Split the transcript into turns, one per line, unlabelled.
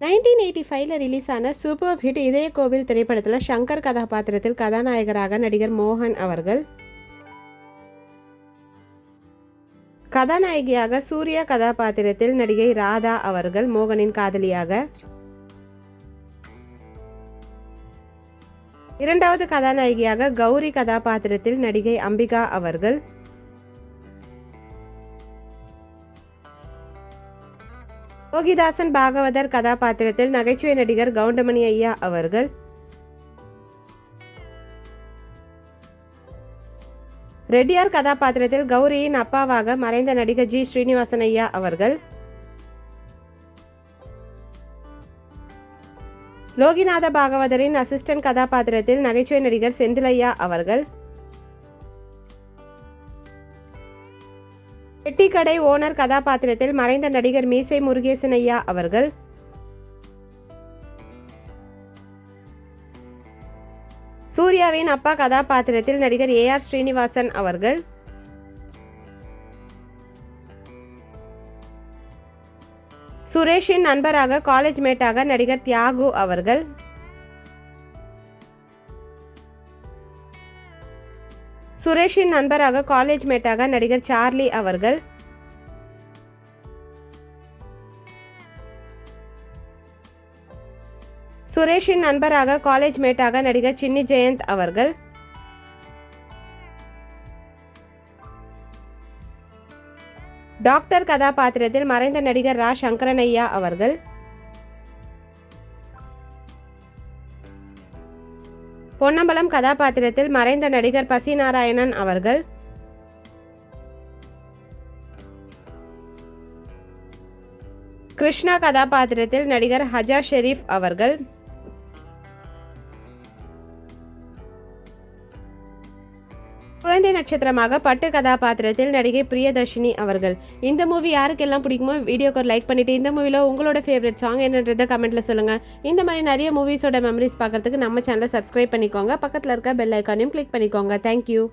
1985 release ஆன super hit இதய கோவில் திரைப்படத்தில் ஷங்கர் கதாபாத்திரத்தில் கதாநாயகராக நடிகர் மோகன் அவர்கள், கதாநாயகியாக சூர்யா கதாபாத்திரத்தில் நடிகை ராதா அவர்கள் மோகனின் காதலியாக, இரண்டாவது கதாநாயகியாக கௌரி கதாபாத்திரத்தில் நடிகை அம்பிகா அவர்கள், யோகிதாசன் பாகவதர் கதாபாத்திரத்தில் நகைச்சுவை நடிகர் கவுண்டமணி ஐயா அவர்கள், ரெட்டியார் கதாபாத்திரத்தில் கௌரியின் அப்பாவாக மறைந்த நடிகர் ஜி ஸ்ரீனிவாசன் ஐயா அவர்கள், லோகிநாத பாகவதரின் அசிஸ்டன்ட் கதாபாத்திரத்தில் நகைச்சுவை நடிகர் செந்திலையா அவர்கள், பெட்டிக்கடை ஓனர் கதாபாத்திரத்தில் மறைந்த நடிகர் மீசை முருகேசன் ஐயா அவர்கள், சூர்யாவின் அப்பா கதாபாத்திரத்தில் நடிகர் ஏஆர் ஸ்ரீனிவாசன் அவர்கள், சுரேஷின் நண்பராக காலேஜ் மேட்டாக நடிகர் தியாகு அவர்கள், சுரேஷின் நண்பராக காலேஜ் மேட்டாக நடிகர் சார்லி அவர்கள், சுரேஷின் நண்பராக காலேஜ் மேட்டாக நடிகர் சின்னி ஜெயந்த் அவர்கள், டாக்டர் கதாபாத்திரத்தில் மறைந்த நடிகர் ரா சங்கரனையா அவர்கள், பொன்னம்பலம் கதாபாத்திரத்தில் மறைந்த நடிகர் பசி நாராயணன் அவர்கள், கிருஷ்ணா கதாபாத்திரத்தில் நடிகர் ஹஜா ஷெரீப் அவர்கள், குழந்தை நட்சத்திரமாக பட்டு கதாபாத்திரத்தில் நடிகை பிரியதர்ஷினி அவர்கள். இந்த மூவி யாருக்கெல்லாம் பிடிக்குமோ வீடியோக்கு லைக் பண்ணிட்டு இந்த மூவில உங்களோட ஃபேவரட் சாங் என்னன்றதை கமெண்ட்ல சொல்லுங்க. இந்த மாதிரி நிறைய மூவிஸோட மெமரிஸ் பார்க்கறதுக்கு நம்ம சேனலை சப்ஸ்கிரைப் பண்ணிக்கோங்க. பக்கத்தில் இருக்க பெல் ஐக்கானையும் கிளிக் பண்ணிக்கோங்க. தேங்க்யூ.